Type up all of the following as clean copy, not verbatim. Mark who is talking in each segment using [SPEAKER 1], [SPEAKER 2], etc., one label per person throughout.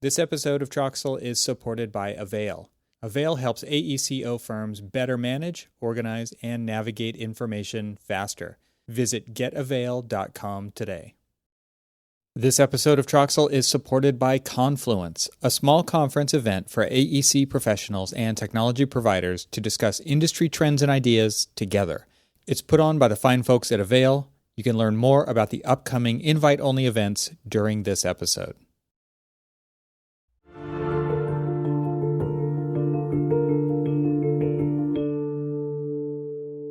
[SPEAKER 1] This episode of Troxel is supported by Avail. Avail helps AECO firms better manage, organize, and navigate information faster. Visit getavail.com today. This episode of Troxel is supported by Confluence, a small conference event for AEC professionals and technology providers to discuss industry trends and ideas together. It's put on by the fine folks at Avail. You can learn more about the upcoming invite-only events during this episode.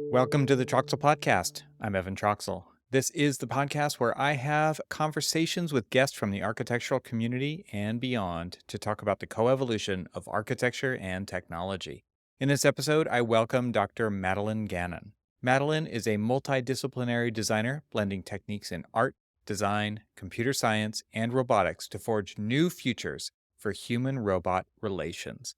[SPEAKER 1] Welcome to the Troxel Podcast. I'm Evan Troxel. This is the podcast where I have conversations with guests from the architectural community and beyond to talk about the coevolution of architecture and technology. In this episode, I welcome Dr. Madeline Gannon. Madeline is a multidisciplinary designer blending techniques in art, design, computer science, and robotics to forge new futures for human-robot relations.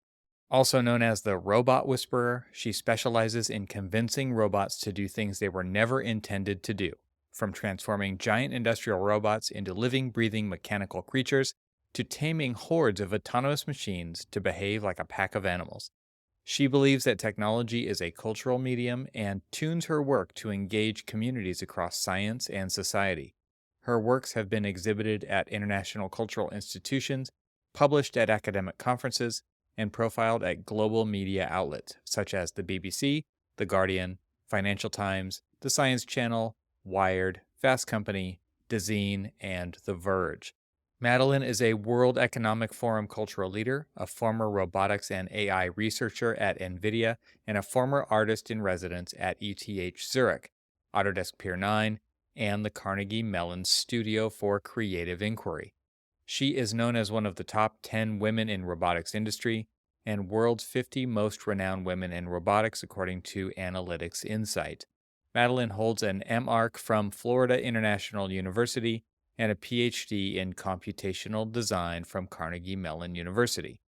[SPEAKER 1] Also known as the Robot Whisperer, she specializes in convincing robots to do things they were never intended to do, from transforming giant industrial robots into living, breathing mechanical creatures to taming hordes of autonomous machines to behave like a pack of animals. She believes that technology is a cultural medium and tunes her work to engage communities across science and society. Her works have been exhibited at international cultural institutions, published at academic conferences, and profiled at global media outlets such as the BBC, The Guardian, Financial Times, The Science Channel, Wired, Fast Company, Dezeen, and The Verge. Madeline is a World Economic Forum cultural leader, a former robotics and AI researcher at NVIDIA, and a former artist in residence at ETH Zurich, Autodesk Pier 9, and the Carnegie Mellon Studio for Creative Inquiry. She is known as one of the top 10 women in robotics industry and world's 50 most renowned women in robotics according to Analytics Insight. Madeline holds an MArch from Florida International University and a PhD in computational design from Carnegie Mellon University.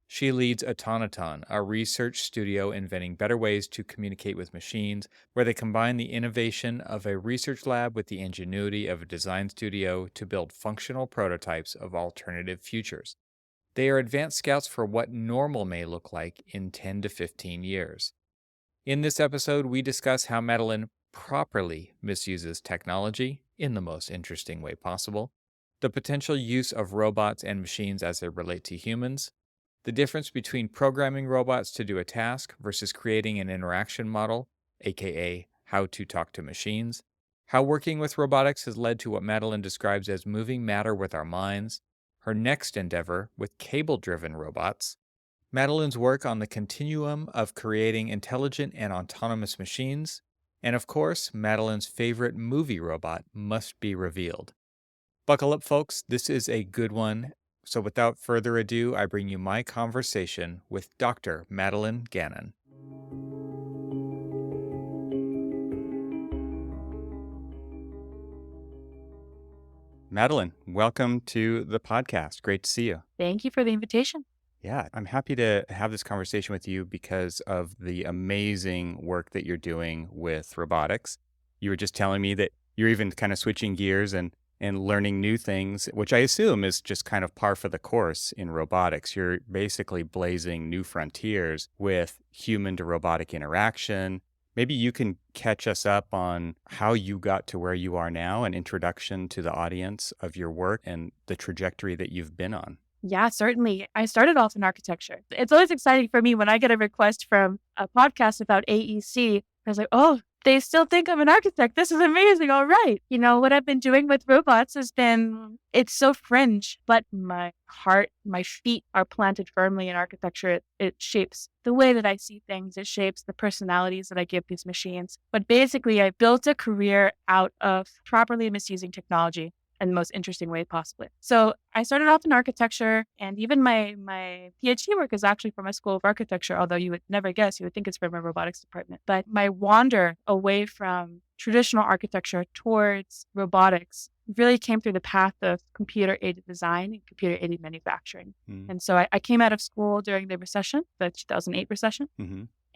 [SPEAKER 1] She leads ATONATON, a research studio inventing better ways to communicate with machines, where they combine the innovation of a research lab with the ingenuity of a design studio to build functional prototypes of alternative futures. They are advanced scouts for what normal may look like in 10 to 15 years. In this episode, we discuss how Madeline properly misuses technology in the most interesting way possible, the potential use of robots and machines as they relate to humans, the difference between programming robots to do a task versus creating an interaction model, aka how to talk to machines, how working with robotics has led to what Madeline describes as moving matter with our minds, her next endeavor with cable-driven robots, Madeline's work on the continuum of creating intelligent and autonomous machines, and of course, Madeline's favorite movie robot must be revealed. Buckle up, folks. This is a good one. So without further ado, I bring you my conversation with Dr. Madeline Gannon. Madeline, welcome to the podcast. Great to see you.
[SPEAKER 2] Thank you for the invitation.
[SPEAKER 1] Yeah, I'm happy to have this conversation with you because of the amazing work that you're doing with robotics. You were just telling me that you're even kind of switching gears and learning new things, which I assume is just kind of par for the course in robotics. You're basically blazing new frontiers with human to robotic interaction. Maybe you can catch us up on how you got to where you are now, an introduction to the audience of your work and the trajectory that you've been on.
[SPEAKER 2] Yeah, certainly. I started off in architecture. It's always exciting for me when I get a request from a podcast about AEC. I was like, oh, they still think I'm an architect. This is amazing. All right. You know, what I've been doing with robots has been, it's so fringe, but my heart, my feet are planted firmly in architecture. It shapes the way that I see things. It shapes the personalities that I give these machines. But basically, I built a career out of properly misusing technology in the most interesting way possible. So I started off in architecture, and even my PhD work is actually from a school of architecture, although you would never guess, you would think it's from a robotics department. But my wander away from traditional architecture towards robotics really came through the path of computer-aided design and computer-aided manufacturing. And so I came out of school during the recession, the 2008 recession,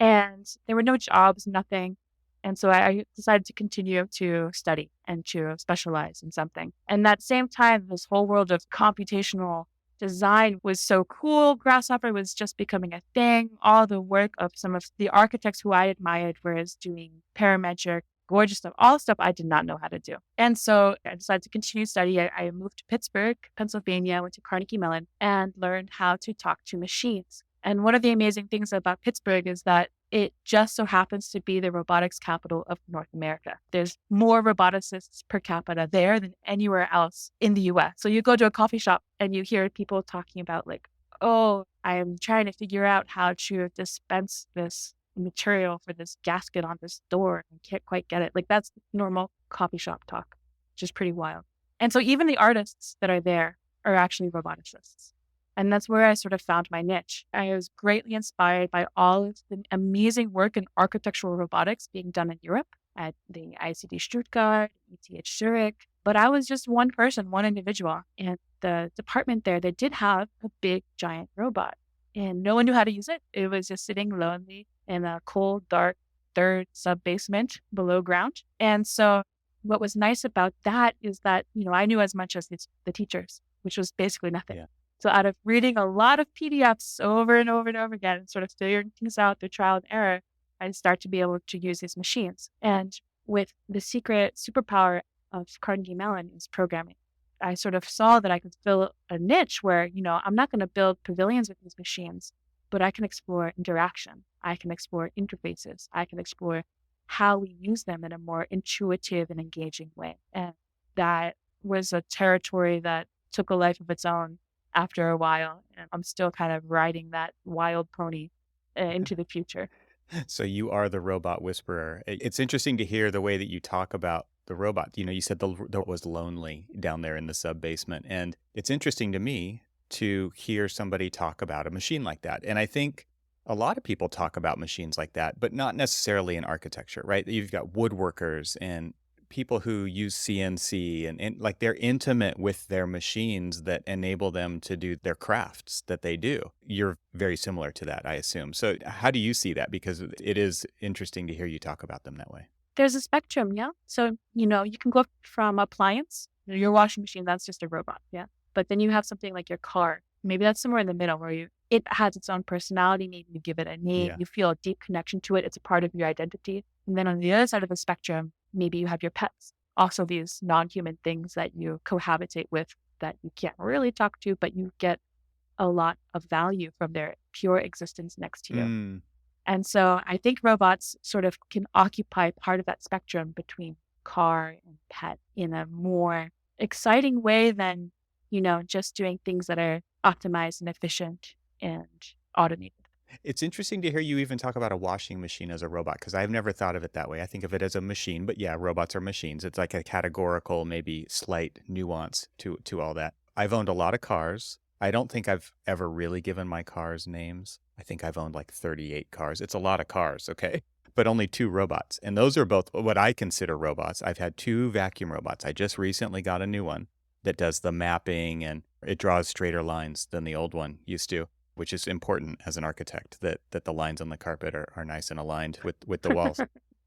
[SPEAKER 2] and there were no jobs, nothing. And so I decided to continue to study and to specialize in something. And that same time, this whole world of computational design was so cool. Grasshopper was just becoming a thing. All the work of some of the architects who I admired was doing parametric, gorgeous stuff, all stuff I did not know how to do. And so I decided to continue study. I moved to Pittsburgh, Pennsylvania, went to Carnegie Mellon, and learned how to talk to machines. And one of the amazing things about Pittsburgh is that it just so happens to be the robotics capital of North America. There's more roboticists per capita there than anywhere else in the US. So you go to a coffee shop and you hear people talking about like, oh, I am trying to figure out how to dispense this material for this gasket on this door. I can't quite get it. Like that's normal coffee shop talk, which is pretty wild. And so even the artists that are there are actually roboticists. And that's where I sort of found my niche. I was greatly inspired by all of the amazing work in architectural robotics being done in Europe at the ICD Stuttgart, ETH Zurich. But I was just one person, one individual. And the department there, they did have a big, giant robot. And no one knew how to use it. It was just sitting lonely in a cold, dark, third sub-basement below ground. And so what was nice about that is that, I knew as much as the teachers, which was basically nothing.
[SPEAKER 1] Yeah.
[SPEAKER 2] So out of reading a lot of PDFs over and over and over again and sort of figuring things out through trial and error, I start to be able to use these machines. And with the secret superpower of Carnegie Mellon is programming. I sort of saw that I could fill a niche where, I'm not going to build pavilions with these machines, but I can explore interaction. I can explore interfaces. I can explore how we use them in a more intuitive and engaging way. And that was a territory that took a life of its own after a while. And I'm still kind of riding that wild pony into the future.
[SPEAKER 1] So you are the robot whisperer. It's interesting to hear the way that you talk about the robot. You said the robot was lonely down there in the sub basement. And it's interesting to me to hear somebody talk about a machine like that. And I think a lot of people talk about machines like that, but not necessarily in architecture, right? You've got woodworkers and people who use CNC and like they're intimate with their machines that enable them to do their crafts that they do. You're very similar to that, I assume. So how do you see that? Because it is interesting to hear you talk about them that way.
[SPEAKER 2] There's a spectrum, yeah. So, you can go from appliance, your washing machine, that's just a robot, yeah. But then you have something like your car. Maybe that's somewhere in the middle where it has its own personality. Maybe you give it a name.
[SPEAKER 1] Yeah.
[SPEAKER 2] You feel a deep connection to it. It's a part of your identity. And then on the other side of the spectrum, maybe you have your pets, also these non-human things that you cohabitate with that you can't really talk to, but you get a lot of value from their pure existence next to you. And so I think robots sort of can occupy part of that spectrum between car and pet in a more exciting way than, just doing things that are optimized and efficient and automated.
[SPEAKER 1] It's interesting to hear you even talk about a washing machine as a robot, because I've never thought of it that way. I think of it as a machine, but yeah, robots are machines. It's like a categorical, maybe slight nuance to all that. I've owned a lot of cars. I don't think I've ever really given my cars names. I think I've owned like 38 cars. It's a lot of cars, okay? But only 2 robots. And those are both what I consider robots. I've had 2 vacuum robots. I just recently got a new one that does the mapping and it draws straighter lines than the old one used to, which is important as an architect, that the lines on the carpet are nice and aligned with the walls.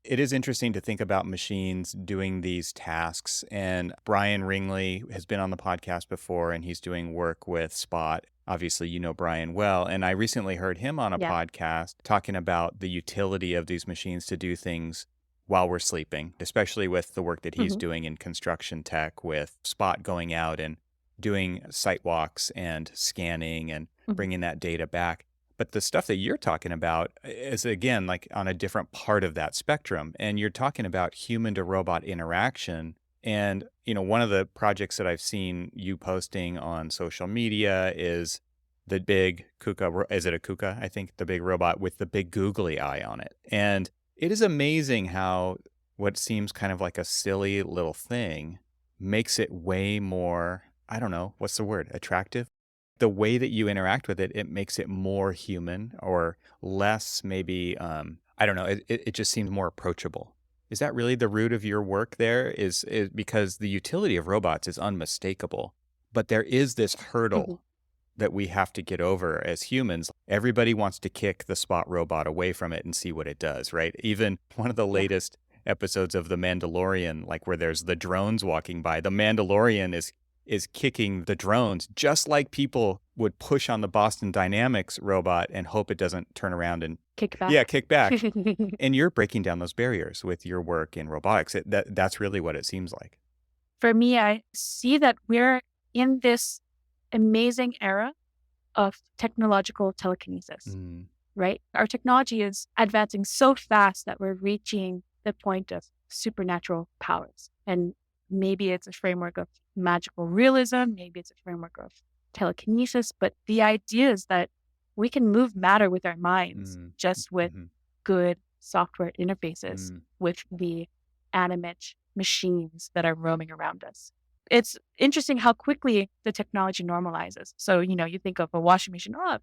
[SPEAKER 1] It is interesting to think about machines doing these tasks. And Brian Ringley has been on the podcast before, and he's doing work with Spot. Obviously, you know Brian well. And I recently heard him on a podcast talking about the utility of these machines to do things while we're sleeping, especially with the work that he's doing in construction tech with Spot going out and doing site walks and scanning and bringing that data back. But the stuff that you're talking about is, again, like on a different part of that spectrum. And you're talking about human to robot interaction. And, one of the projects that I've seen you posting on social media is the big KUKA. Is it a KUKA? I think the big robot with the big googly eye on it. And it is amazing how what seems kind of like a silly little thing makes it way more, I don't know, what's the word? Attractive? The way that you interact with it, it makes it more human or less maybe, I don't know, it just seems more approachable. Is that really the root of your work there? Is because the utility of robots is unmistakable, but there is this hurdle that we have to get over as humans. Everybody wants to kick the Spot robot away from it and see what it does, right? Even one of the latest episodes of The Mandalorian, like where there's the drones walking by, the Mandalorian is kicking the drones, just like people would push on the Boston Dynamics robot and hope it doesn't turn around and
[SPEAKER 2] Kick back.
[SPEAKER 1] yeah, kick back. And you're breaking down those barriers with your work in robotics. That's really what it seems like.
[SPEAKER 2] For me, I see that we're in this amazing era of technological telekinesis, right? Our technology is advancing so fast that we're reaching the point of supernatural powers. And maybe it's a framework of magical realism, maybe it's a framework of telekinesis, but the idea is that we can move matter with our minds just with good software interfaces with the animate machines that are roaming around us. It's interesting how quickly the technology normalizes. So, you think of a washing machine, I've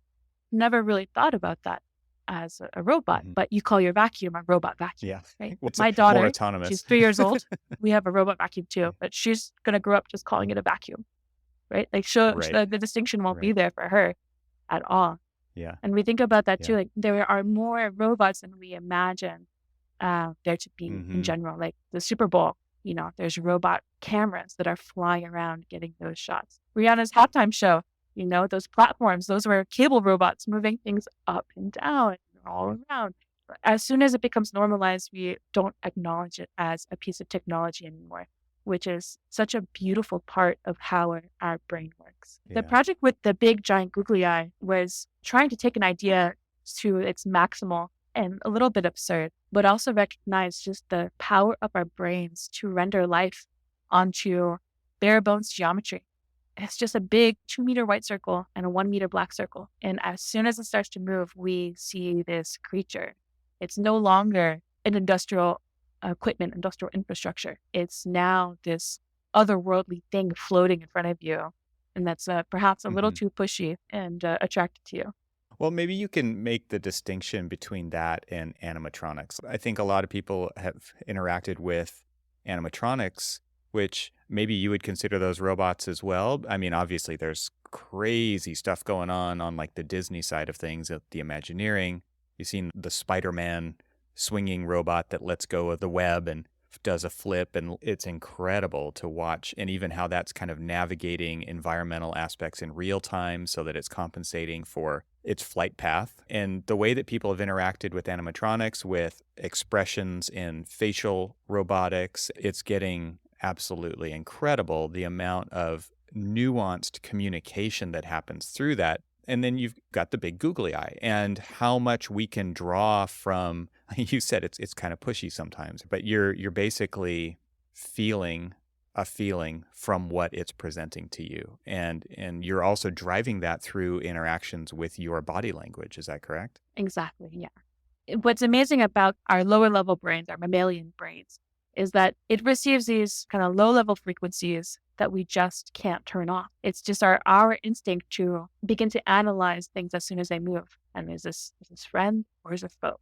[SPEAKER 2] never really thought about that as a robot, but you call your vacuum a robot vacuum.
[SPEAKER 1] Yeah.
[SPEAKER 2] Right?
[SPEAKER 1] What's
[SPEAKER 2] My
[SPEAKER 1] more
[SPEAKER 2] daughter,
[SPEAKER 1] autonomous?
[SPEAKER 2] she's 3 years old. We have a robot vacuum too, but she's going to grow up just calling it a vacuum, right? Like the distinction won't be there for her at all.
[SPEAKER 1] Yeah.
[SPEAKER 2] And we think about that too. Like there are more robots than we imagine there to be in general. Like the Super Bowl, there's robot cameras that are flying around getting those shots. Rihanna's halftime show, those platforms, those were cable robots moving things up and down and all around. As soon as it becomes normalized, we don't acknowledge it as a piece of technology anymore, which is such a beautiful part of how our brain works.
[SPEAKER 1] Yeah.
[SPEAKER 2] The project with the big giant googly eye was trying to take an idea to its maximal and a little bit absurd, but also recognize just the power of our brains to render life onto bare bones geometry. It's just a big 2-meter white circle and a 1-meter black circle. And as soon as it starts to move, we see this creature. It's no longer an industrial equipment, industrial infrastructure. It's now this otherworldly thing floating in front of you. And that's perhaps a little too pushy and attracted to you.
[SPEAKER 1] Well, maybe you can make the distinction between that and animatronics. I think a lot of people have interacted with animatronics, which maybe you would consider those robots as well. I mean, obviously there's crazy stuff going on like the Disney side of things, the Imagineering. You've seen the Spider-Man swinging robot that lets go of the web and does a flip, and it's incredible to watch, and even how that's kind of navigating environmental aspects in real time so that it's compensating for its flight path. And the way that people have interacted with animatronics, with expressions in facial robotics, it's getting absolutely incredible, the amount of nuanced communication that happens through that. And then you've got the big googly eye, and how much we can draw from, you said it's kind of pushy sometimes, but you're basically feeling a feeling from what it's presenting to you. And you're also driving that through interactions with your body language. Is that correct?
[SPEAKER 2] Exactly, yeah. What's amazing about our lower level brains, our mammalian brains, is that it receives these kind of low level frequencies that we just can't turn off. It's just our instinct to begin to analyze things as soon as they move. And is this friend or is it foe?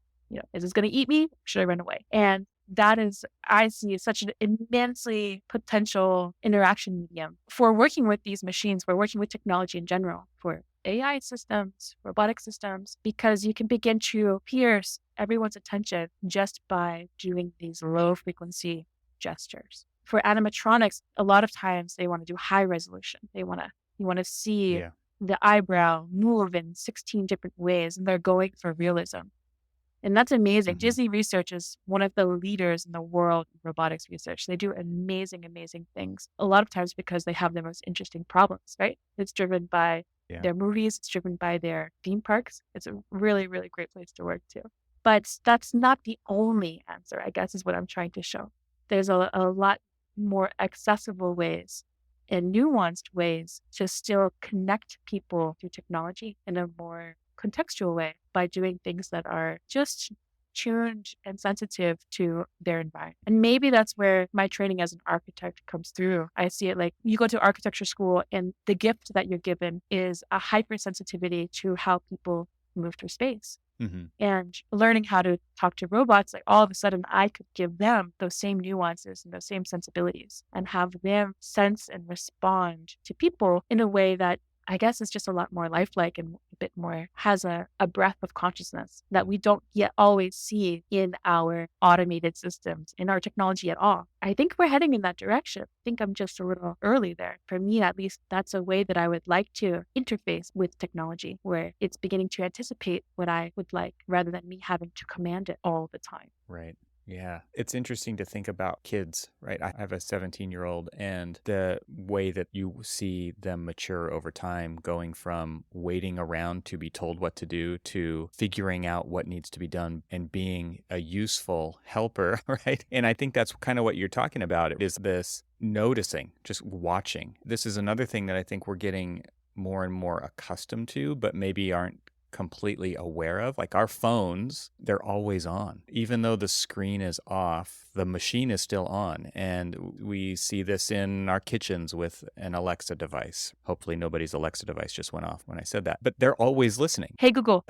[SPEAKER 2] Is this going to eat me? Should I run away? And that is, I see, such an immensely potential interaction medium for working with these machines, for working with technology in general, for AI systems, robotic systems, because you can begin to pierce everyone's attention just by doing these low frequency gestures. For animatronics, a lot of times they want to do high resolution. You want to see the eyebrow move in 16 different ways, and they're going for realism. And that's amazing. Disney Research is one of the leaders in the world in robotics research. They do amazing, amazing things. A lot of times because they have the most interesting problems, right? It's driven by their movies. It's driven by their theme parks. It's a really, really great place to work too. But that's not the only answer, I guess, is what I'm trying to show. There's a lot more accessible ways and nuanced ways to still connect people through technology in a more contextual way by doing things that are just tuned and sensitive to their environment. And maybe that's where my training as an architect comes through. I see it like you go to architecture school and the gift that you're given is a hypersensitivity to how people move through space. And learning how to talk to robots, like all of a sudden I could give them those same nuances and those same sensibilities and have them sense and respond to people in a way that I guess it's just a lot more lifelike and a bit more has a breath of consciousness that we don't yet always see in our automated systems, in our technology at all. I think we're heading in that direction. I think I'm just a little early there. For me, at least, that's a way that I would like to interface with technology, where it's beginning to anticipate what I would like rather than me having to command it all the time.
[SPEAKER 1] Right. Yeah. It's interesting to think about kids, right? I have a 17-year-old, and the way that you see them mature over time, going from waiting around to be told what to do to figuring out what needs to be done and being a useful helper, right? And I think that's kind of what you're talking about is this noticing, just watching. This is another thing that I think we're getting more and more accustomed to, but maybe aren't completely aware of. Like our phones, they're always on. Even though the screen is off, the machine is still on. And we see this in our kitchens with an Alexa device. Hopefully nobody's Alexa device just went off when I said that, but they're always listening.
[SPEAKER 2] Hey, Google.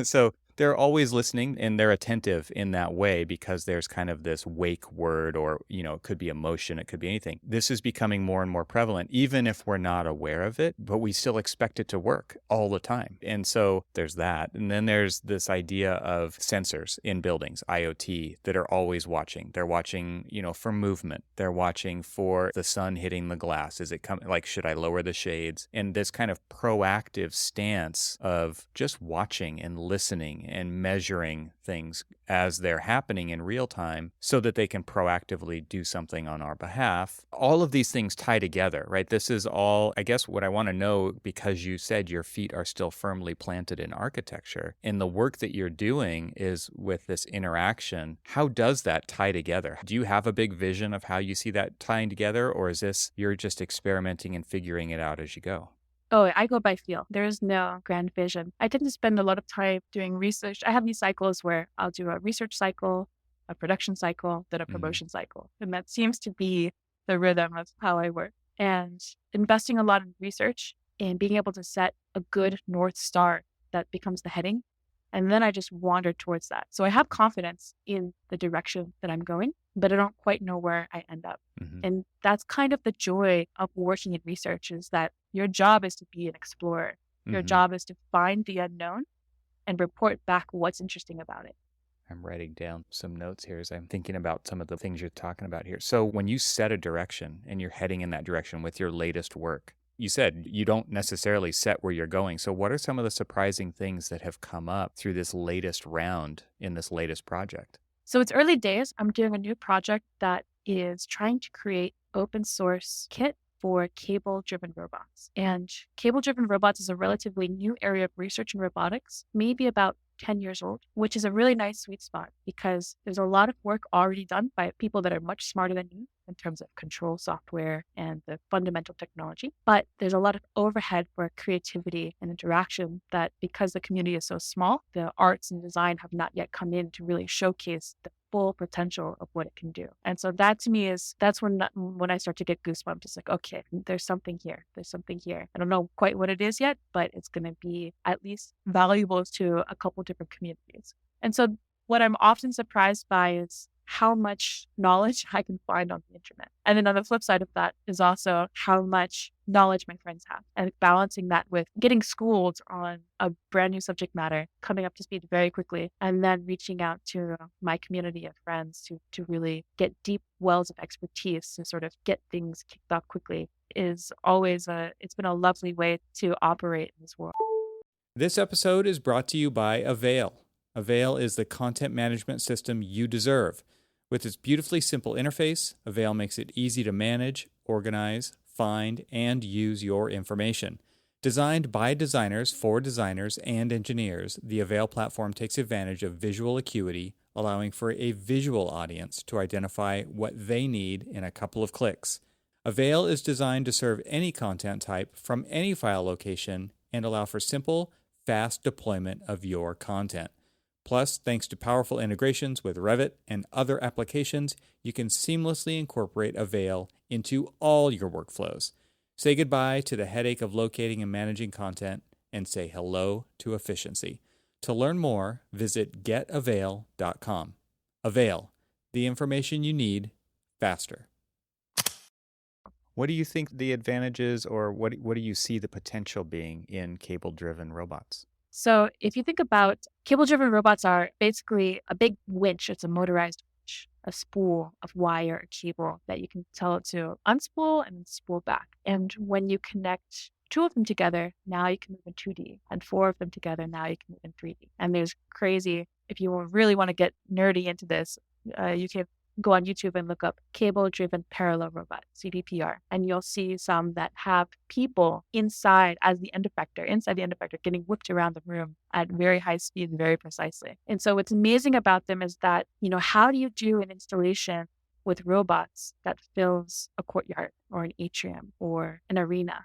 [SPEAKER 1] So they're always listening and they're attentive in that way because there's kind of this wake word or, it could be emotion, it could be anything. This is becoming more and more prevalent, even if we're not aware of it, but we still expect it to work all the time. And so there's that. And then there's this idea of sensors in buildings, IoT, that are always watching. They're watching, for movement. They're watching for the sun hitting the glass. Is it coming? Like, should I lower the shades? And this kind of proactive stance of just watching and listening and measuring things as they're happening in real time so that they can proactively do something on our behalf. All of these things tie together, right? This is all, I guess, what I want to know, because you said your feet are still firmly planted in architecture and the work that you're doing is with this interaction. How does that tie together? Do you have a big vision of how you see that tying together, or is this you're just experimenting and figuring it out as you go?
[SPEAKER 2] Oh, I go by feel. There is no grand vision. I tend to spend a lot of time doing research. I have these cycles where I'll do a research cycle, a production cycle, then a promotion cycle. And that seems to be the rhythm of how I work. And investing a lot in research and being able to set a good North Star that becomes the heading. And then I just wander towards that. So I have confidence in the direction that I'm going, but I don't quite know where I end up. And that's kind of the joy of working in research, is that your job is to be an explorer. Your job is to find the unknown and report back what's interesting about it.
[SPEAKER 1] I'm writing down some notes here as I'm thinking about some of the things you're talking about here. So when you set a direction and you're heading in that direction with your latest work, you said you don't necessarily set where you're going. So what are some of the surprising things that have come up through this latest round in this latest project?
[SPEAKER 2] So it's early days. I'm doing a new project that is trying to create open source kit for cable-driven robots. And cable-driven robots is a relatively new area of research in robotics, maybe about 10 years old, which is a really nice sweet spot because there's a lot of work already done by people that are much smarter than me in terms of control software and the fundamental technology. But there's a lot of overhead for creativity and interaction that, because the community is so small, the arts and design have not yet come in to really showcase the full potential of what it can do. And so that to me that's when I start to get goosebumps. It's like, okay, there's something here. There's something here. I don't know quite what it is yet, but it's going to be at least valuable to a couple different communities. And so what I'm often surprised by is how much knowledge I can find on the internet. And then on the flip side of that is also how much knowledge my friends have, and balancing that with getting schooled on a brand new subject matter, coming up to speed very quickly, and then reaching out to my community of friends to really get deep wells of expertise to sort of get things kicked off quickly is always it's been a lovely way to operate in this world.
[SPEAKER 1] This episode is brought to you by Avail. Avail is the content management system you deserve. With its beautifully simple interface, Avail makes it easy to manage, organize, find, and use your information. Designed by designers for designers and engineers, the Avail platform takes advantage of visual acuity, allowing for a visual audience to identify what they need in a couple of clicks. Avail is designed to serve any content type from any file location and allow for simple, fast deployment of your content. Plus, thanks to powerful integrations with Revit and other applications, you can seamlessly incorporate Avail into all your workflows. Say goodbye to the headache of locating and managing content and say hello to efficiency. To learn more, visit getavail.com. Avail, the information you need faster. What do you think the advantages, or what do you see the potential being in cable-driven robots?
[SPEAKER 2] So if you think about cable-driven robots are basically a big winch. It's a motorized winch, a spool of wire or cable that you can tell it to unspool and then spool back. And when you connect two of them together, now you can move in 2D, and four of them together, now you can move in 3D. And there's crazy, if you really want to get nerdy into this, you can go on YouTube and look up cable-driven parallel robot, CDPR, and you'll see some that have people inside as the end effector, inside the end effector, getting whipped around the room at very high speed and very precisely. And so what's amazing about them is that, how do you do an installation with robots that fills a courtyard or an atrium or an arena?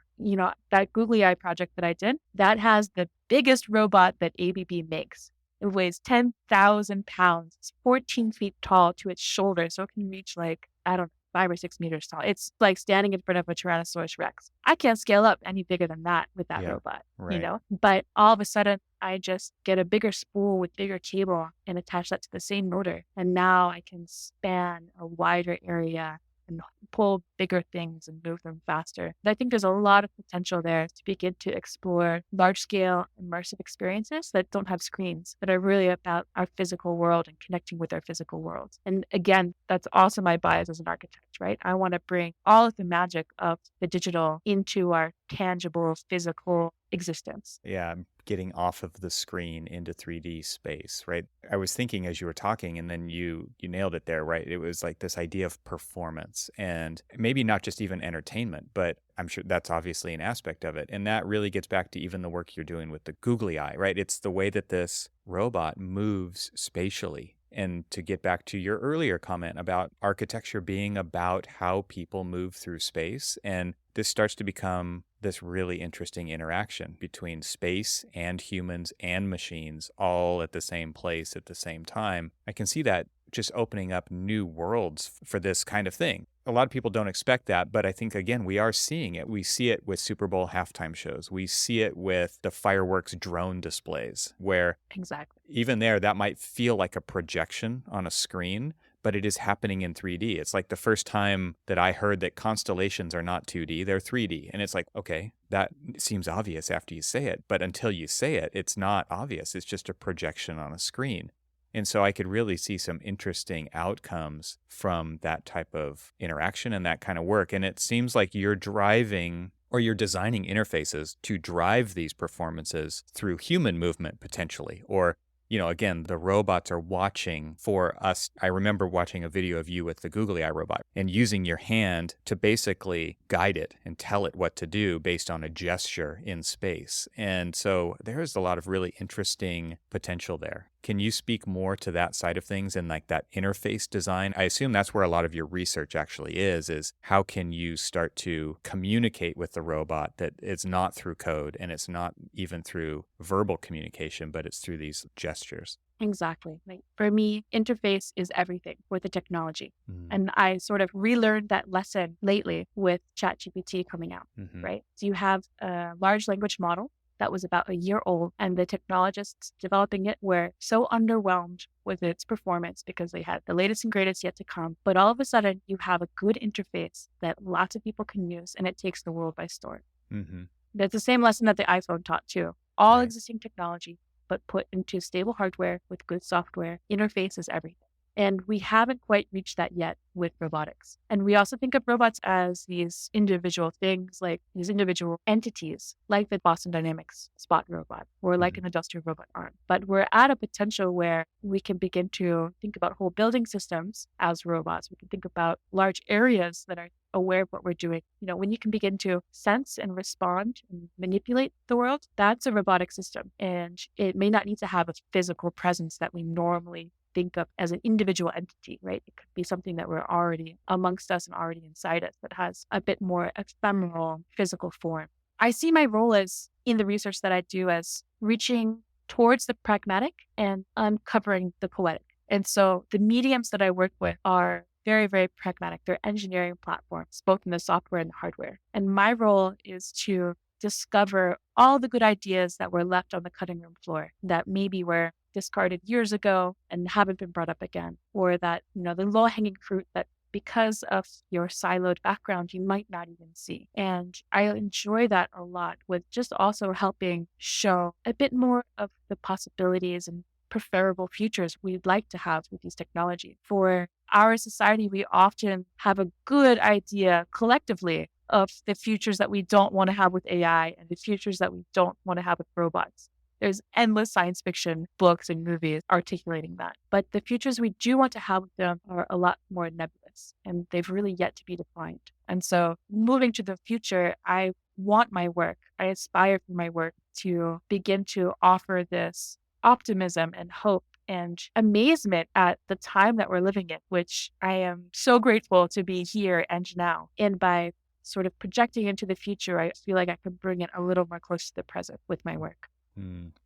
[SPEAKER 2] That Googly Eye project that I did, that has the biggest robot that ABB makes. It weighs 10,000 pounds. It's 14 feet tall to its shoulder, so it can reach I don't know, 5 or 6 meters tall. It's like standing in front of a Tyrannosaurus Rex. I can't scale up any bigger than that with that
[SPEAKER 1] Yeah,
[SPEAKER 2] robot,
[SPEAKER 1] right.
[SPEAKER 2] But all of a sudden, I just get a bigger spool with bigger cable and attach that to the same motor. And now I can span a wider area and pull bigger things and move them faster. And I think there's a lot of potential there to begin to explore large scale immersive experiences that don't have screens, that are really about our physical world and connecting with our physical world. And again, that's also my bias as an architect, right? I want to bring all of the magic of the digital into our tangible physical existence.
[SPEAKER 1] Yeah, I'm getting off of the screen into 3D space, right? I was thinking as you were talking, and then you nailed it there, right? It was like this idea of performance, and maybe not just even entertainment, but I'm sure that's obviously an aspect of it. And that really gets back to even the work you're doing with the googly eye, right? It's the way that this robot moves spatially. And to get back to your earlier comment about architecture being about how people move through space, and this starts to become this really interesting interaction between space and humans and machines all at the same place at the same time. I can see that just opening up new worlds for this kind of thing. A lot of people don't expect that, but I think, again, we are seeing it. We see it with Super Bowl halftime shows. We see it with the fireworks drone displays, where
[SPEAKER 2] Exactly.
[SPEAKER 1] even there, that might feel like a projection on a screen, but it is happening in 3D. It's like the first time that I heard that constellations are not 2D, they're 3D. And it's like, okay, that seems obvious after you say it, but until you say it, it's not obvious. It's just a projection on a screen. And so I could really see some interesting outcomes from that type of interaction and that kind of work. And it seems like you're driving, or you're designing interfaces to drive these performances through human movement potentially, or again, the robots are watching for us. I remember watching a video of you with the googly eye robot and using your hand to basically guide it and tell it what to do based on a gesture in space. And so there's a lot of really interesting potential there. Can you speak more to that side of things and like that interface design? I assume that's where a lot of your research actually is how can you start to communicate with the robot that it's not through code and it's not even through verbal communication, but it's through these gestures.
[SPEAKER 2] Exactly. Like for me, interface is everything with the technology.
[SPEAKER 1] Mm.
[SPEAKER 2] And I sort of relearned that lesson lately with ChatGPT coming out,
[SPEAKER 1] Mhm.
[SPEAKER 2] right? So you have a large language model that was about a year old, and the technologists developing it were so underwhelmed with its performance because they had the latest and greatest yet to come. But all of a sudden, you have a good interface that lots of people can use, and it takes the world by storm.
[SPEAKER 1] Mhm.
[SPEAKER 2] That's the same lesson that the iPhone taught too. All
[SPEAKER 1] Right.
[SPEAKER 2] existing technology, but put into stable hardware with good software, interface is everything. And we haven't quite reached that yet with robotics. And we also think of robots as these individual things, like these individual entities, like the Boston Dynamics Spot robot or like
[SPEAKER 1] Mhm.
[SPEAKER 2] an industrial robot arm. But we're at a potential where we can begin to think about whole building systems as robots. We can think about large areas that are aware of what we're doing. When you can begin to sense and respond and manipulate the world, that's a robotic system. And it may not need to have a physical presence that we normally think of as an individual entity, right? It could be something that we're already amongst us and already inside us that has a bit more ephemeral physical form. I see my role as in the research that I do as reaching towards the pragmatic and uncovering the poetic. And so the mediums that I work with are very, very pragmatic. They're engineering platforms, both in the software and the hardware. And my role is to discover all the good ideas that were left on the cutting room floor that maybe were discarded years ago and haven't been brought up again, or that, the low hanging fruit that because of your siloed background, you might not even see. And I enjoy that a lot with just also helping show a bit more of the possibilities and preferable futures we'd like to have with these technologies. For our society, we often have a good idea collectively of the futures that we don't want to have with AI and the futures that we don't want to have with robots. There's endless science fiction books and movies articulating that. But the futures we do want to have with them are a lot more nebulous, and they've really yet to be defined. And so moving to the future, I want my work, I aspire for my work to begin to offer this optimism and hope and amazement at the time that we're living in, which I am so grateful to be here and now. And by sort of projecting into the future, I feel like I can bring it a little more close to the present with my work.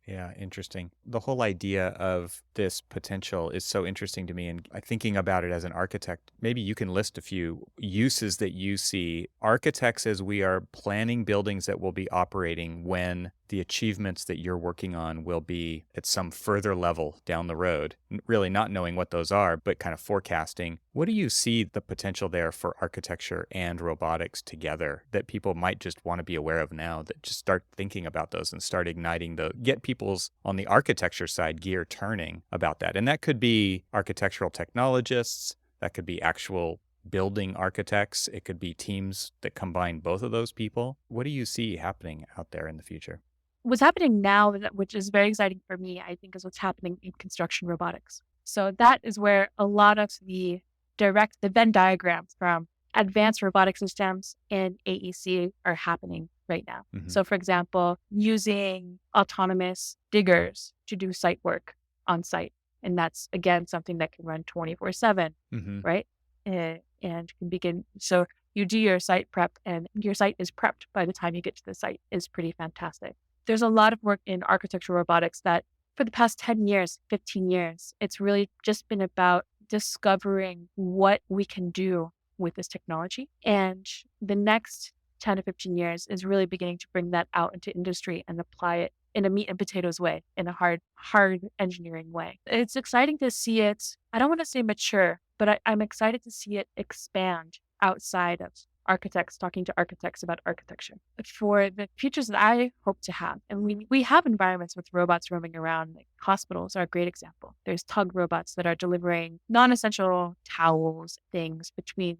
[SPEAKER 1] Yeah, interesting. The whole idea of this potential is so interesting to me. And thinking about it as an architect, maybe you can list a few uses that you see architects as we are planning buildings that will be operating when the achievements that you're working on will be at some further level down the road, really not knowing what those are, but kind of forecasting. What do you see the potential there for architecture and robotics together that people might just want to be aware of now, that just start thinking about those and start igniting get people's on the architecture side gear turning about that? And that could be architectural technologists, that could be actual building architects, it could be teams that combine both of those people. What do you see happening out there in the future?
[SPEAKER 2] What's happening now, which is very exciting for me, I think, is what's happening in construction robotics. So that is where a lot of the Venn diagrams from advanced robotic systems and AEC are happening right now. So, for example, using autonomous diggers to do site work on site. And that's, again, something that can run 24/7, right? And can begin. So you do your site prep and your site is prepped by the time you get to the site is pretty fantastic. There's a lot of work in architectural robotics that for the past 10 years, 15 years, it's really just been about discovering what we can do with this technology. And the next 10 to 15 years is really beginning to bring that out into industry and apply it in a meat and potatoes way, in a hard engineering way. It's exciting to see it. I don't want to say mature, but I'm excited to see it expand outside of architects talking to architects about architecture. For the futures that I hope to have, and we have environments with robots roaming around, like hospitals are a great example. There's tug robots that are delivering non-essential towels, things between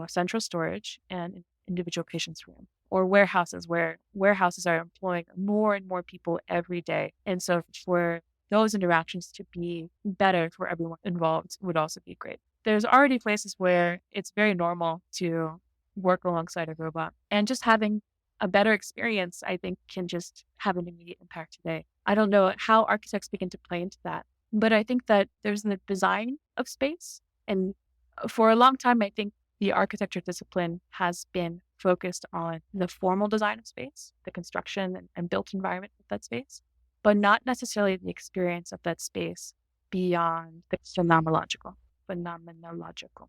[SPEAKER 2] central storage and an individual patient's room. Or warehouses, where warehouses are employing more and more people every day. And so for those interactions to be better for everyone involved would also be great. There's already places where it's very normal to work alongside a robot, and just having a better experience, I think, can just have an immediate impact today. I don't know how architects begin to play into that, but I think that there's the design of space. And for a long time, I think the architecture discipline has been focused on the formal design of space, the construction and built environment of that space, but not necessarily the experience of that space beyond the phenomenological.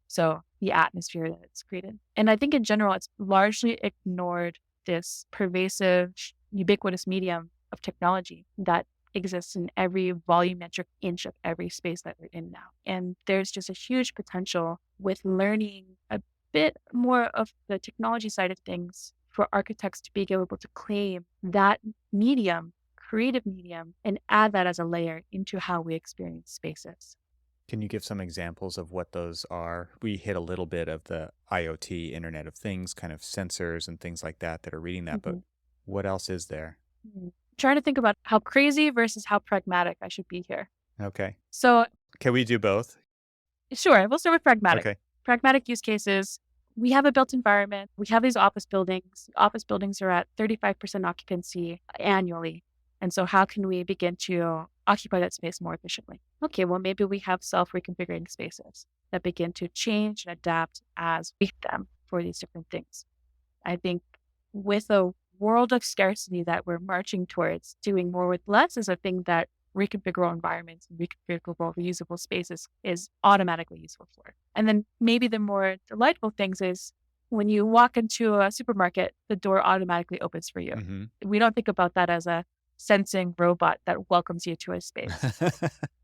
[SPEAKER 2] So the atmosphere that it's created. And I think in general, it's largely ignored this pervasive, ubiquitous medium of technology that exists in every volumetric inch of every space that we're in now. And there's just a huge potential with learning a bit more of the technology side of things for architects to be able to claim that medium, creative medium, and add that as a layer into how we experience spaces.
[SPEAKER 1] Can you give some examples of what those are? We hit a little bit of the IoT, Internet of Things, kind of sensors and things like that are reading that, but what else is there?
[SPEAKER 2] Trying to think about how crazy versus how pragmatic I should be here.
[SPEAKER 1] Okay.
[SPEAKER 2] So
[SPEAKER 1] can we do both?
[SPEAKER 2] Sure, we'll start with pragmatic.
[SPEAKER 1] Okay.
[SPEAKER 2] Pragmatic use cases. We have a built environment. We have these office buildings. Office buildings are at 35% occupancy annually. And so how can we begin to occupy that space more efficiently? Okay, well, maybe we have self-reconfiguring spaces that begin to change and adapt as we need them for these different things. I think with a world of scarcity that we're marching towards, doing more with less is a thing that reconfigurable environments and reconfigurable reusable spaces is automatically useful for. And then maybe the more delightful things is when you walk into a supermarket, the door automatically opens for you. We don't think about that as a sensing robot that welcomes you to a space.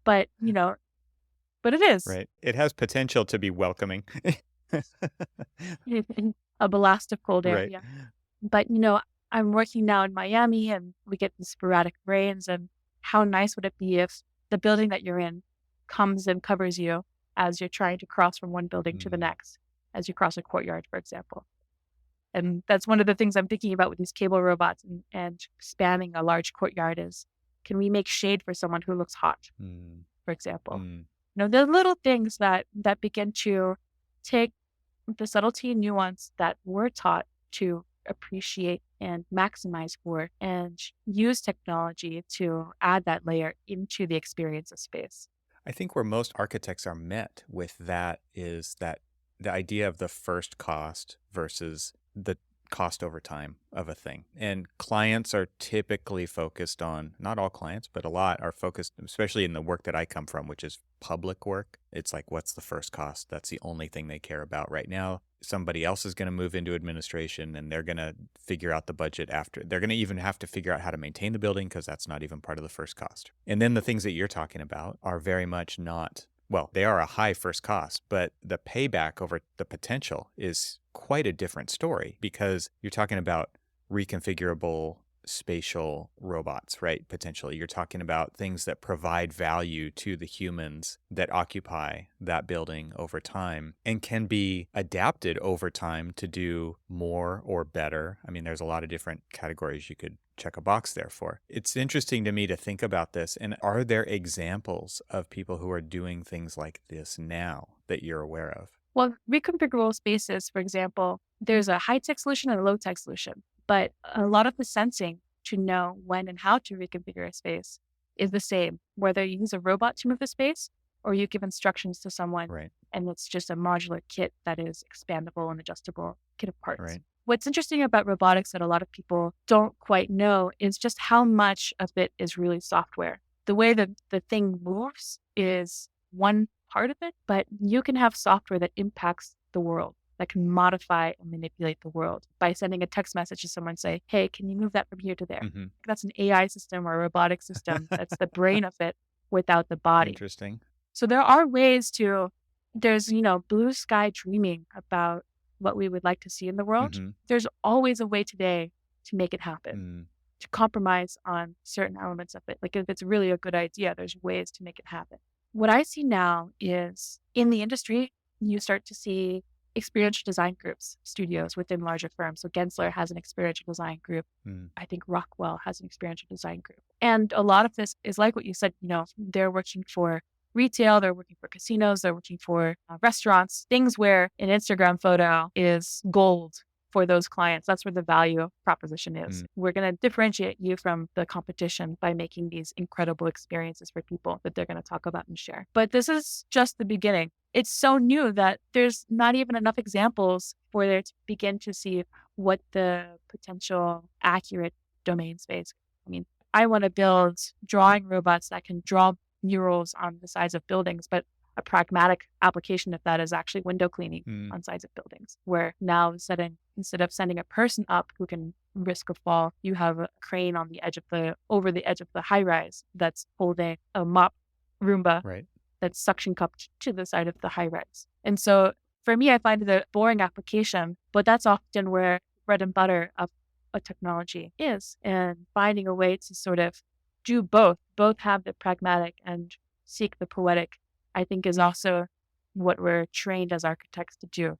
[SPEAKER 2] But it is.
[SPEAKER 1] Right. It has potential to be welcoming.
[SPEAKER 2] a blast of cold air.
[SPEAKER 1] Right.
[SPEAKER 2] Yeah. But, I'm working now in Miami and we get the sporadic rains. And how nice would it be if the building that you're in comes and covers you as you're trying to cross from one building to the
[SPEAKER 1] Mm,
[SPEAKER 2] next, as you cross a courtyard, for example. And that's one of the things I'm thinking about with these cable robots and spanning a large courtyard is, can we make shade for someone who looks hot,
[SPEAKER 1] mm,
[SPEAKER 2] for example?
[SPEAKER 1] mm.
[SPEAKER 2] The little things that begin to take the subtlety and nuance that we're taught to appreciate and maximize for and use technology to add that layer into the experience of space.
[SPEAKER 1] I think where most architects are met with that is that the idea of the first cost versus the cost over time of a thing. And clients are typically focused on, not all clients, but a lot are focused, especially in the work that I come from, which is public work. It's like, what's the first cost? That's the only thing they care about right now. Somebody else is going to move into administration and they're going to figure out the budget after. They're going to even have to figure out how to maintain the building because that's not even part of the first cost. And then the things that you're talking about are very much not, well, they are a high first cost, but the payback over the potential is quite a different story because you're talking about reconfigurable spatial robots, right? Potentially, you're talking about things that provide value to the humans that occupy that building over time and can be adapted over time to do more or better. I mean, there's a lot of different categories you could check a box there for. It's interesting to me to think about this. And are there examples of people who are doing things like this now that you're aware of?
[SPEAKER 2] Well, reconfigurable spaces, for example, there's a high-tech solution and a low-tech solution, but a lot of the sensing to know when and how to reconfigure a space is the same, whether you use a robot to move the space or you give instructions to someone
[SPEAKER 1] Right,
[SPEAKER 2] and it's just a modular kit that is expandable and adjustable kit of parts.
[SPEAKER 1] right.
[SPEAKER 2] What's interesting about robotics that a lot of people don't quite know is just how much of it is really software. The way that the thing moves is one part of it, but you can have software that impacts the world, that can modify and manipulate the world by sending a text message to someone, say, hey, can you move that from here to there?
[SPEAKER 1] Hmm.
[SPEAKER 2] That's an AI system or a robotic system. That's the brain of it without the body.
[SPEAKER 1] Interesting.
[SPEAKER 2] So there are ways there's, blue sky dreaming about what we would like to see in the world.
[SPEAKER 1] Hmm.
[SPEAKER 2] There's always a way today to make it happen,
[SPEAKER 1] Mm,
[SPEAKER 2] to compromise on certain elements of it. Like if it's really a good idea, there's ways to make it happen. What I see now is in the industry, you start to see experiential design groups, studios within larger firms. So Gensler has an experiential design group.
[SPEAKER 1] mm.
[SPEAKER 2] I think Rockwell has an experiential design group. And a lot of this is like what you said, they're working for retail, they're working for casinos, they're working for restaurants, things where an Instagram photo is gold for those clients. That's where the value proposition is.
[SPEAKER 1] Mm.
[SPEAKER 2] We're going to differentiate you from the competition by making these incredible experiences for people that they're going to talk about and share. But this is just the beginning. It's so new that there's not even enough examples for there to begin to see what the potential accurate domain space. I mean, I want to build drawing robots that can draw murals on the sides of buildings, but a pragmatic application of that is actually window cleaning
[SPEAKER 1] Mm.
[SPEAKER 2] on sides of buildings, where now instead of sending a person up who can risk a fall, you have a crane on the edge of over the edge of the high rise that's holding a mop Roomba
[SPEAKER 1] Right.
[SPEAKER 2] that's suction cupped to the side of the high rise. And so for me, I find it a boring application, but that's often where bread and butter of a technology is, and finding a way to sort of do both have the pragmatic and seek the poetic, I think is also what we're trained as architects to do.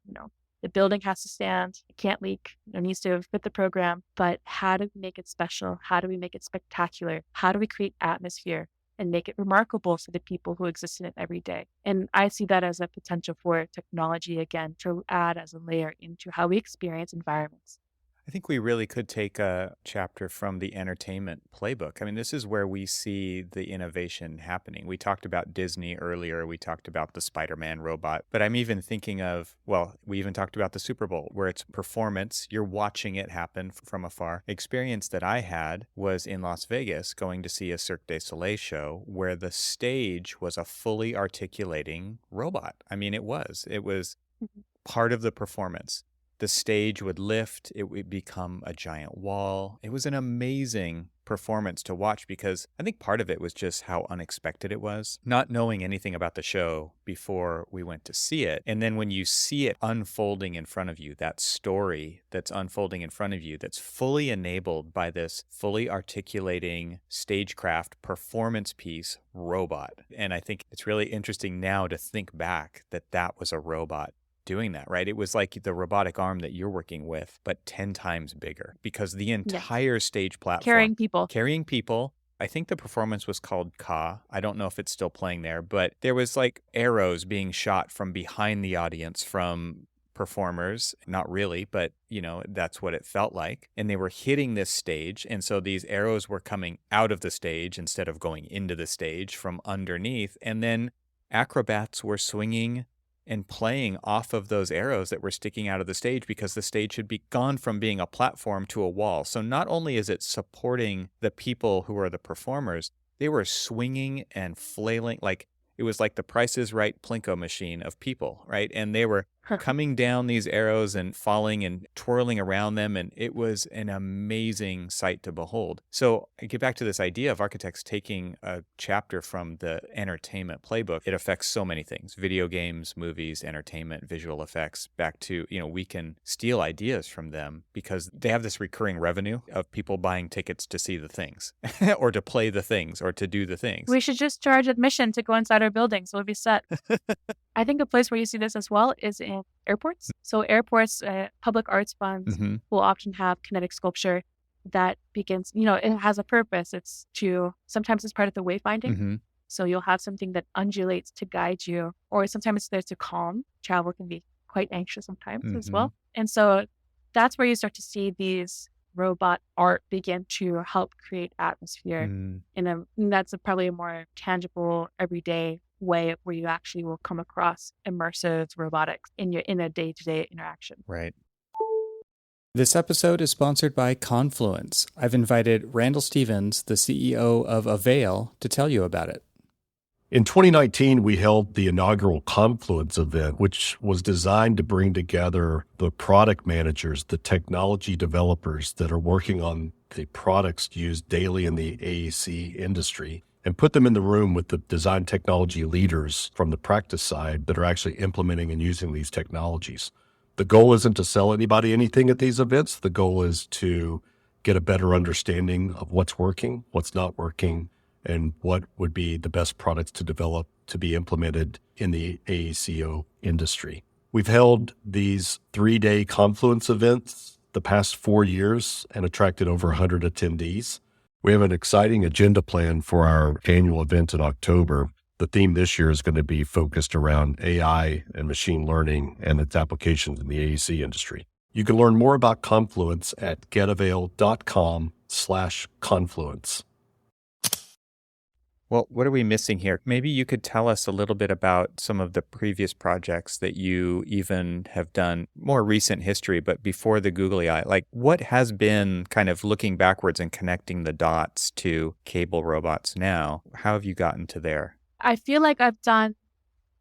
[SPEAKER 2] The building has to stand, it can't leak, it needs to fit the program, but how do we make it special? How do we make it spectacular? How do we create atmosphere and make it remarkable for the people who exist in it every day? And I see that as a potential for technology, again, to add as a layer into how we experience environments.
[SPEAKER 1] I think we really could take a chapter from the entertainment playbook. I mean, this is where we see the innovation happening. We talked about Disney earlier. We talked about the Spider-Man robot. But I'm even thinking of, well, we even talked about the Super Bowl, where it's performance. You're watching it happen from afar. Experience that I had was in Las Vegas going to see a Cirque du Soleil show where the stage was a fully articulating robot. I mean, it was. It was
[SPEAKER 2] Mhm.
[SPEAKER 1] part of the performance. The stage would lift, it would become a giant wall. It was an amazing performance to watch because I think part of it was just how unexpected it was, not knowing anything about the show before we went to see it. And then when you see it unfolding in front of you, that story that's unfolding in front of you, that's fully enabled by this fully articulating stagecraft performance piece robot. And I think it's really interesting now to think back that that was a robot doing that, right? It was like the robotic arm that you're working with, but 10 times bigger because the
[SPEAKER 2] Yes.
[SPEAKER 1] entire stage platform
[SPEAKER 2] Carrying people.
[SPEAKER 1] I think the performance was called Ka. I don't know if it's still playing there, but there was like arrows being shot from behind the audience from performers. Not really, but that's what it felt like. And they were hitting this stage. And so these arrows were coming out of the stage instead of going into the stage from underneath. And then acrobats were swinging and playing off of those arrows that were sticking out of the stage because the stage had gone from being a platform to a wall. So not only is it supporting the people who are the performers, they were swinging and flailing like it was like the Price is Right Plinko machine of people, right? And they were coming down these arrows and falling and twirling around them. And it was an amazing sight to behold. So I get back to this idea of architects taking a chapter from the entertainment playbook. It affects so many things: video games, movies, entertainment, visual effects. Back to, we can steal ideas from them because they have this recurring revenue of people buying tickets to see the things or to play the things or to do the things.
[SPEAKER 2] We should just charge admission to go inside our buildings. We'll be set. I think a place where you see this as well is in airports. So airports, public arts funds will often have kinetic sculpture that begins, it has a purpose. Sometimes it's part of the wayfinding. So you'll have something that undulates to guide you, or sometimes it's there to calm. Travel can be quite anxious sometimes as well. And so that's where you start to see these robot art begin to help create atmosphere. And that's probably a more tangible, everyday way where you actually will come across immersive robotics in a day-to-day interaction.
[SPEAKER 1] Right. This episode is sponsored by Confluence. I've invited Randall Stevens, the CEO of Avail, to tell you about it.
[SPEAKER 3] In 2019, we held the inaugural Confluence event, which was designed to bring together the product managers, the technology developers that are working on the products used daily in the AEC industry, and put them in the room with the design technology leaders from the practice side that are actually implementing and using these technologies. The goal isn't to sell anybody anything at these events. The goal is to get a better understanding of what's working, what's not working, and what would be the best products to develop to be implemented in the AECO industry. We've held these 3-day Confluence events the past 4 years and attracted over 100 attendees. We have an exciting agenda plan for our annual event in October. The theme this year is going to be focused around AI and machine learning and its applications in the AEC industry. You can learn more about Confluence at getavail.com/confluence.
[SPEAKER 1] Well, what are we missing here? Maybe you could tell us a little bit about some of the previous projects that you even have done, more recent history, but before the googly eye. Like, what has been kind of looking backwards and connecting the dots to cable robots now? How have you gotten to there?
[SPEAKER 2] I feel like I've done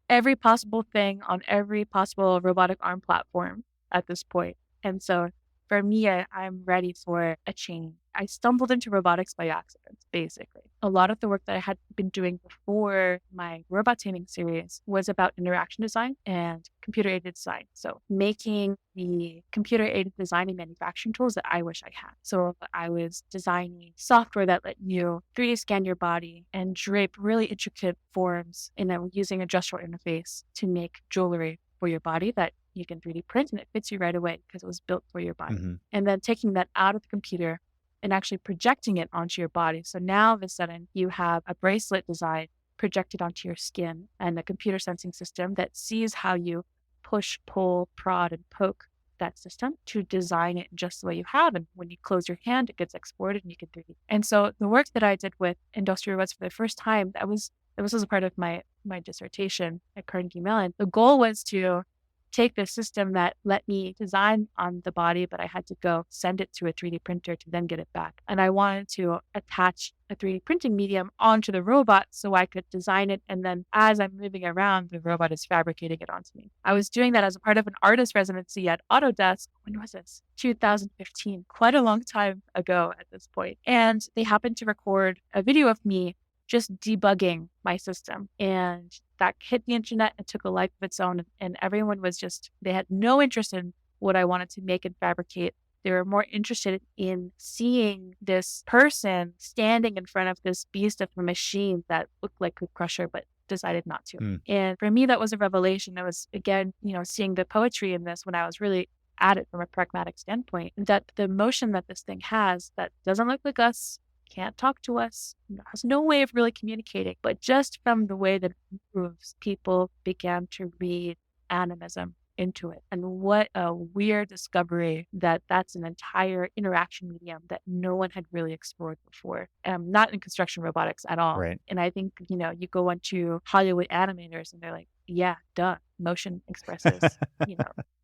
[SPEAKER 2] every possible thing on every possible robotic arm platform at this point. And so for me, I'm ready for a change. I stumbled into robotics by accident, basically. A lot of the work that I had been doing before my robot taming series was about interaction design and computer-aided design. So making the computer-aided design and manufacturing tools that I wish I had. So I was designing software that let you 3D scan your body and drape really intricate forms using a gestural interface to make jewelry for your body that you can 3D print, and it fits you right away because it was built for your body. And then taking that out of the computer and actually projecting it onto your body. So now all of a sudden you have a bracelet design projected onto your skin and a computer sensing system that sees how you push, pull, prod, and poke that system to design it just the way you have. And when you close your hand, it gets exported and you can 3D. And so the work that I did with industrial robots for the first time, that was as a part of my dissertation at Carnegie Mellon. The goal was to take the system that let me design on the body, but I had to go send it to a 3D printer to then get it back. And I wanted to attach a 3D printing medium onto the robot so I could design it. And then as I'm moving around, the robot is fabricating it onto me. I was doing that as a part of an artist residency at Autodesk. When was this? 2015, quite a long time ago at this point. And they happened to record a video of me just debugging my system. And that hit the internet and took a life of its own. And everyone was they had no interest in what I wanted to make and fabricate. They were more interested in seeing this person standing in front of this beast of a machine that looked like Could Crusher, but decided not to. And for me, that was a revelation. It was, again, seeing the poetry in this when I was really at it from a pragmatic standpoint, that the motion that this thing has that doesn't look like us, can't talk to us, has no way of really communicating, but just from the way that it moves, people began to read animism into it. And what a weird discovery that that's an entire interaction medium that no one had really explored before, not in construction robotics at all.
[SPEAKER 1] Right.
[SPEAKER 2] And I think, you go into Hollywood animators and they're like, yeah, duh, motion expresses,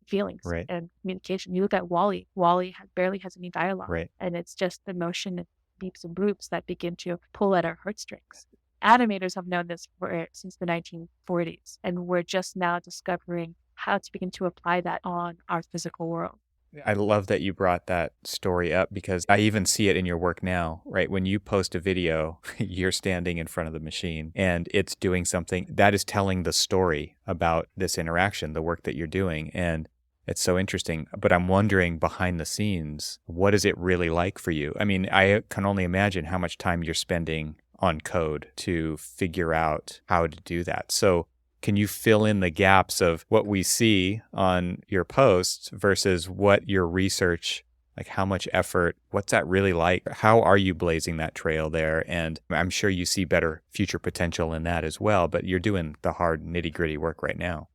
[SPEAKER 2] feelings
[SPEAKER 1] Right.
[SPEAKER 2] and communication. You look at Wall-E. Wall-E barely has any dialogue.
[SPEAKER 1] Right.
[SPEAKER 2] And it's just the motion beeps and bloops that begin to pull at our heartstrings. Animators have known this since the 1940s, and we're just now discovering how to begin to apply that on our physical world.
[SPEAKER 1] I love that you brought that story up because I even see it in your work now, right? When you post a video, you're standing in front of the machine and it's doing something that is telling the story about this interaction, the work that you're doing. And it's so interesting. But I'm wondering behind the scenes, what is it really like for you? I mean, I can only imagine how much time you're spending on code to figure out how to do that. So can you fill in the gaps of what we see on your posts versus what your research, like how much effort, what's that really like? How are you blazing that trail there? And I'm sure you see better future potential in that as well, but you're doing the hard nitty-gritty work right now.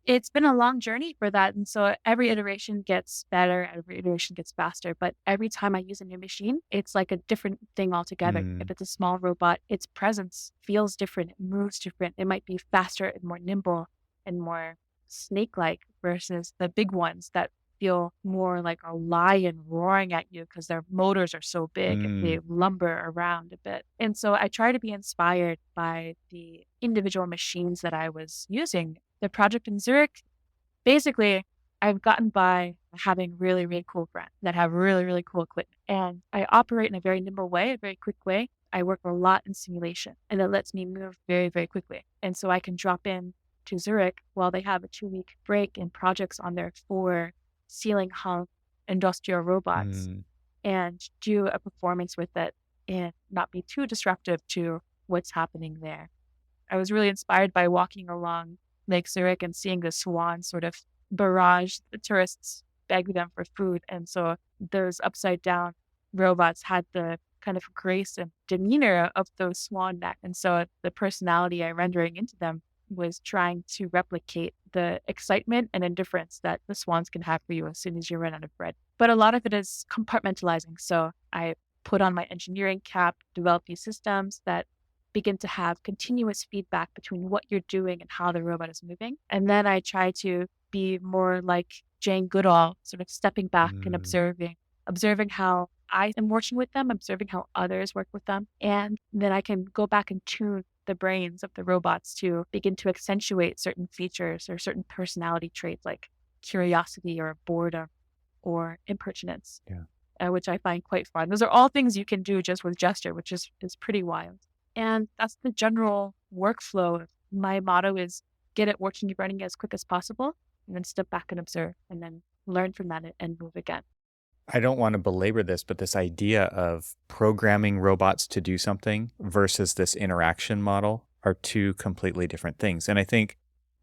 [SPEAKER 2] It's been a long journey for that. And so every iteration gets better, every iteration gets faster. But every time I use a new machine, it's like a different thing altogether. If it's a small robot, its presence feels different, it moves different. It might be faster and more nimble and more snake-like versus the big ones that feel more like a lion roaring at you because their motors are so big and they lumber around a bit. And so I try to be inspired by the individual machines that I was using. The project in Zurich, basically, I've gotten by having really, really cool friends that have really, really cool equipment. And I operate in a very nimble way, a very quick way. I work a lot in simulation, and it lets me move very, very quickly. And so I can drop in to Zurich while they have a 2-week break in projects on their 4 ceiling hung industrial robots and do a performance with it and not be too disruptive to what's happening there. I was really inspired by walking along Lake Zurich and seeing the swans sort of barrage the tourists, beg them for food. And so those upside down robots had the kind of grace and demeanor of those swan neck. And so the personality I'm rendering into them was trying to replicate the excitement and indifference that the swans can have for you as soon as you run out of bread. But a lot of it is compartmentalizing. So I put on my engineering cap, develop these systems that begin to have continuous feedback between what you're doing and how the robot is moving. And then I try to be more like Jane Goodall, sort of stepping back and observing how I am working with them, observing how others work with them. And then I can go back and tune the brains of the robots to begin to accentuate certain features or certain personality traits like curiosity or boredom or impertinence, which I find quite fun. Those are all things you can do just with gesture, which is pretty wild. And that's the general workflow. My motto is get it working and running as quick as possible, and then step back and observe, and then learn from that and move again.
[SPEAKER 1] I don't want to belabor this, but this idea of programming robots to do something versus this interaction model are two completely different things. And I think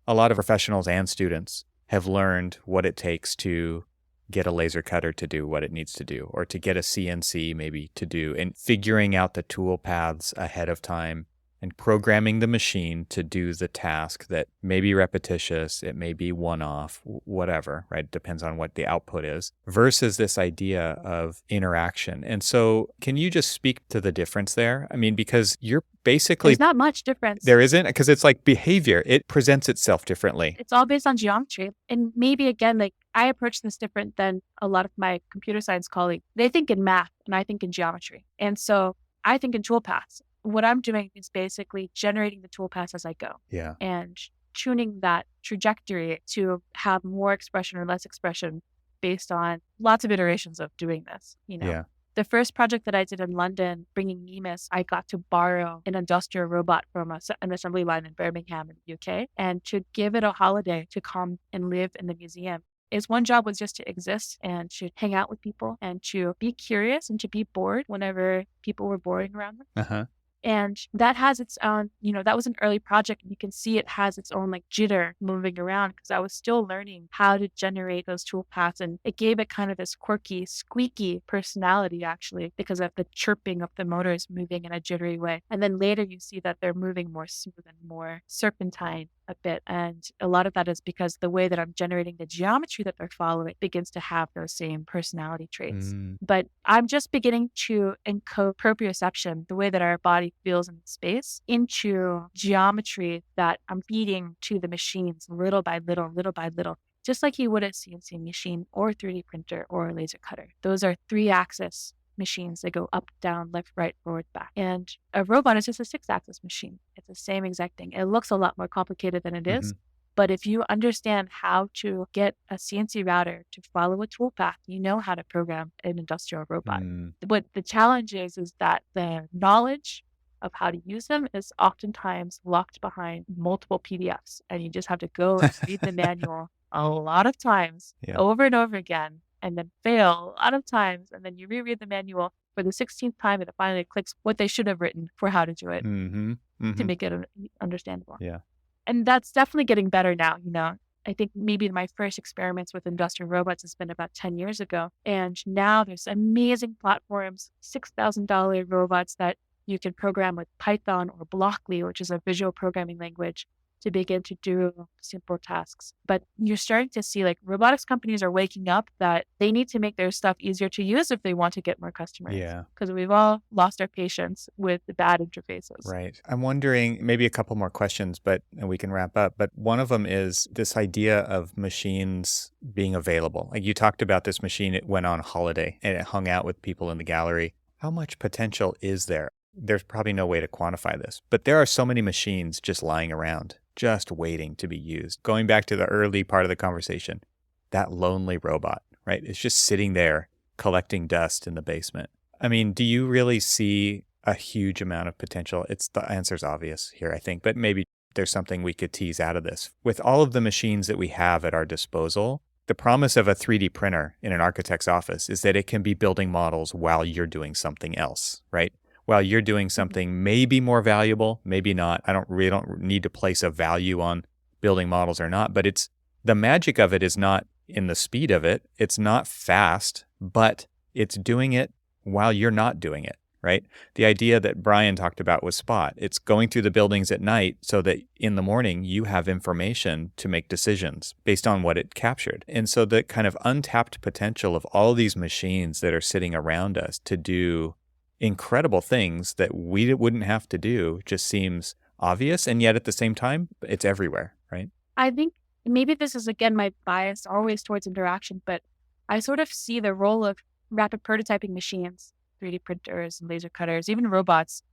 [SPEAKER 1] a lot of professionals and students have learned what it takes to get a laser cutter to do what it needs to do, or to get a CNC maybe to do, and figuring out the tool paths ahead of time and programming the machine to do the task that may be repetitious, it may be one-off, whatever, right? It depends on what the output is, versus this idea of interaction. And so can you just speak to the difference there? I mean, because you're basically...
[SPEAKER 2] There's not much difference.
[SPEAKER 1] There isn't? Because it's like behavior. It presents itself differently.
[SPEAKER 2] It's all based on geometry. And maybe, again, like I approach this different than a lot of my computer science colleagues. They think in math and I think in geometry. And so I think in toolpaths. What I'm doing is basically generating the toolpaths as I go.
[SPEAKER 1] Yeah.
[SPEAKER 2] And tuning that trajectory to have more expression or less expression based on lots of iterations of doing this,
[SPEAKER 1] Yeah.
[SPEAKER 2] The first project that I did in London, bringing NEMIS, I got to borrow an industrial robot from an assembly line in Birmingham in the UK and to give it a holiday to come and live in the museum. Its one job was just to exist and to hang out with people and to be curious and to be bored whenever people were boring around them.
[SPEAKER 1] Uh-huh.
[SPEAKER 2] And that has its own, that was an early project. And you can see it has its own like jitter moving around because I was still learning how to generate those toolpaths. And it gave it kind of this quirky, squeaky personality, actually, because of the chirping of the motors moving in a jittery way. And then later you see that they're moving more smooth and more serpentine a bit. And a lot of that is because the way that I'm generating the geometry that they're following begins to have those same personality traits. But I'm just beginning to encode proprioception, the way that our body feels in space, into geometry that I'm feeding to the machines little by little, just like you would a CNC machine or 3D printer or a laser cutter. Those are 3-axis machines that go up, down, left, right, forward, back. And a robot is just a 6-axis machine. It's the same exact thing. It looks a lot more complicated than it is. But if you understand how to get a CNC router to follow a toolpath, you know how to program an industrial robot. What the challenge is that the knowledge of how to use them is oftentimes locked behind multiple PDFs. And you just have to go and read the manual a lot of times, over and over again, and then fail a lot of times. And then you reread the manual for the 16th time and it finally clicks what they should have written for how to do it to make it understandable.
[SPEAKER 1] Yeah.
[SPEAKER 2] And that's definitely getting better now, I think maybe my first experiments with industrial robots has been about 10 years ago. And now there's amazing platforms, $6,000 robots that you can program with Python or Blockly, which is a visual programming language, to begin to do simple tasks. But you're starting to see like robotics companies are waking up that they need to make their stuff easier to use if they want to get more customers.
[SPEAKER 1] Yeah.
[SPEAKER 2] Because we've all lost our patience with the bad interfaces.
[SPEAKER 1] Right. I'm wondering, maybe a couple more questions, and we can wrap up. But one of them is this idea of machines being available. Like you talked about this machine, it went on holiday and it hung out with people in the gallery. How much potential is there? There's probably no way to quantify this, but there are so many machines just lying around, just waiting to be used. Going back to the early part of the conversation, that lonely robot, right? It's just sitting there collecting dust in the basement. I mean, do you really see a huge amount of potential? The answer's obvious here, I think, but maybe there's something we could tease out of this. With all of the machines that we have at our disposal, the promise of a 3D printer in an architect's office is that it can be building models while you're doing something else, right? While you're doing something maybe more valuable, maybe not. I don't need to place a value on building models or not, but the magic of it is not in the speed of it. It's not fast, but it's doing it while you're not doing it, right? The idea that Brian talked about was Spot. It's going through the buildings at night so that in the morning you have information to make decisions based on what it captured. And so the kind of untapped potential of all these machines that are sitting around us to do incredible things that we wouldn't have to do just seems obvious. And yet at the same time, it's everywhere, right?
[SPEAKER 2] I think maybe this is, again, my bias always towards interaction, but I sort of see the role of rapid prototyping machines, 3D printers and laser cutters, even robots,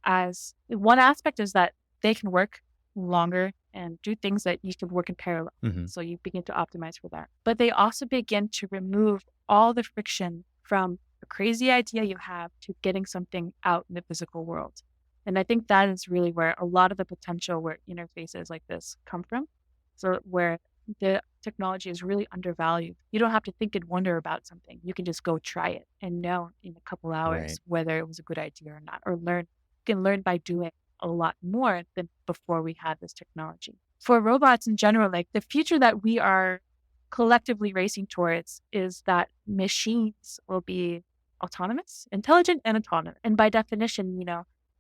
[SPEAKER 2] as one aspect is that they can work longer and do things that you can work in parallel. So you begin to optimize for that. But they also begin to remove all the friction from a crazy idea you have to getting something out in the physical world. And I think that is really where a lot of the potential where interfaces like this come from. So where the technology is really undervalued. You don't have to think and wonder about something. You can just go try it and know in a couple hours whether it was a good idea or not, or you can learn by doing a lot more than before we had this technology. For robots in general, like the future that we are collectively racing towards is that machines will be autonomous, intelligent, and autonomous. And by definition,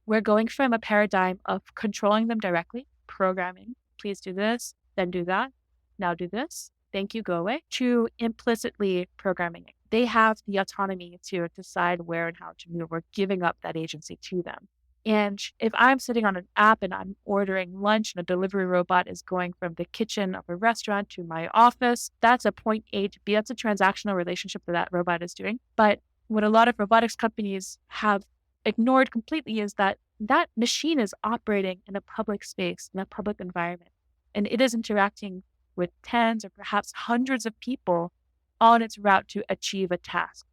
[SPEAKER 2] we're going from a paradigm of controlling them directly, programming, please do this, then do that, now do this, thank you, go away, to implicitly programming it. They have the autonomy to decide where and how to move. We're giving up that agency to them. And if I'm sitting on an app and I'm ordering lunch and a delivery robot is going from the kitchen of a restaurant to my office, that's a point A to B. That's a transactional relationship that robot is doing. But what a lot of robotics companies have ignored completely is that machine is operating in a public space, in a public environment. And it is interacting with tens or perhaps hundreds of people on its route to achieve a task.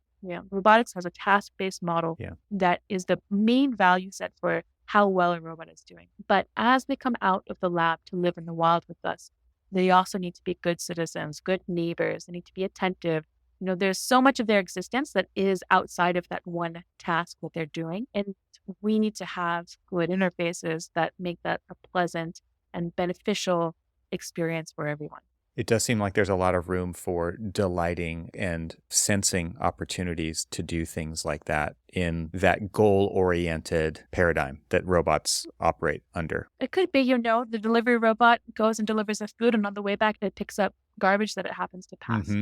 [SPEAKER 2] Robotics has a task-based model that is the main value set for how well a robot is doing. But as they come out of the lab to live in the wild with us, they also need to be good citizens, good neighbors. They need to be attentive. There's so much of their existence that is outside of that one task that they're doing. And we need to have good interfaces that make that a pleasant and beneficial experience for everyone.
[SPEAKER 1] It does seem like there's a lot of room for delighting and sensing opportunities to do things like that in that goal-oriented paradigm that robots operate under.
[SPEAKER 2] It could be, the delivery robot goes and delivers the food, and on the way back, it picks up garbage that it happens to pass.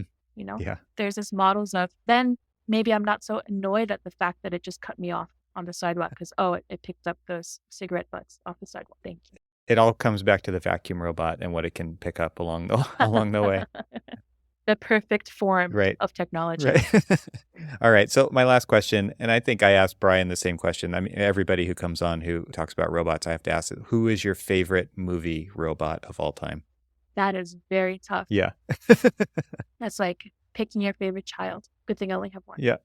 [SPEAKER 2] There's this models of, then maybe I'm not so annoyed at the fact that it just cut me off on the sidewalk because, it picked up those cigarette butts off the sidewalk. Thank you.
[SPEAKER 1] It all comes back to the vacuum robot and what it can pick up along the way.
[SPEAKER 2] The perfect form of technology.
[SPEAKER 1] Right. All right. So my last question, and I think I asked Brian the same question. I mean, everybody who comes on who talks about robots, I have to ask, who is your favorite movie robot of all time?
[SPEAKER 2] That is very tough.
[SPEAKER 1] Yeah.
[SPEAKER 2] That's like picking your favorite child. Good thing I only have one.
[SPEAKER 1] Yeah.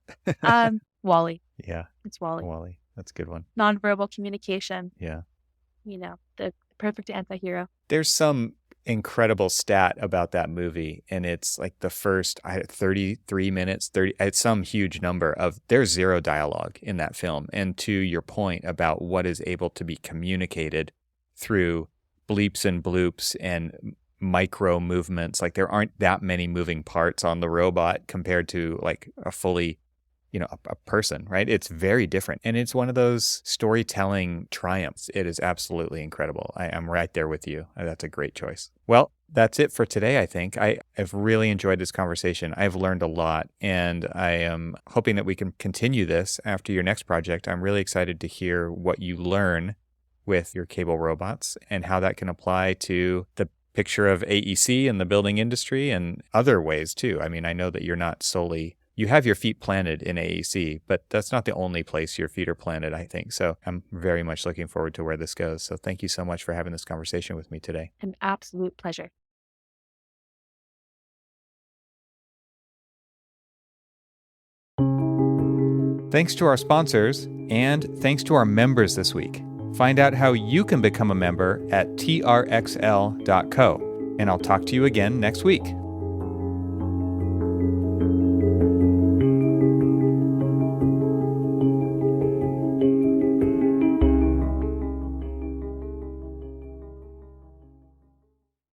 [SPEAKER 2] WALL-E.
[SPEAKER 1] Yeah.
[SPEAKER 2] It's WALL-E.
[SPEAKER 1] WALL-E. That's a good one.
[SPEAKER 2] Nonverbal communication.
[SPEAKER 1] Yeah.
[SPEAKER 2] The perfect anti-hero.
[SPEAKER 1] There's some incredible stat about that movie, and it's like the first 33 minutes, it's some huge number of, there's zero dialogue in that film. And to your point about what is able to be communicated through bleeps and bloops and micro movements, like there aren't that many moving parts on the robot compared to like a fully a person, right? It's very different. And it's one of those storytelling triumphs. It is absolutely incredible. I'm right there with you. That's a great choice. Well, that's it for today, I think. I've really enjoyed this conversation. I've learned a lot, and I am hoping that we can continue this after your next project. I'm really excited to hear what you learn with your cable robots and how that can apply to the picture of AEC and the building industry and other ways too. I mean, I know that you're not solely, you have your feet planted in AEC, but that's not the only place your feet are planted, I think. So I'm very much looking forward to where this goes. So thank you so much for having this conversation with me today.
[SPEAKER 2] An absolute pleasure.
[SPEAKER 1] Thanks to our sponsors, and thanks to our members this week. Find out how you can become a member at trxl.co, and I'll talk to you again next week.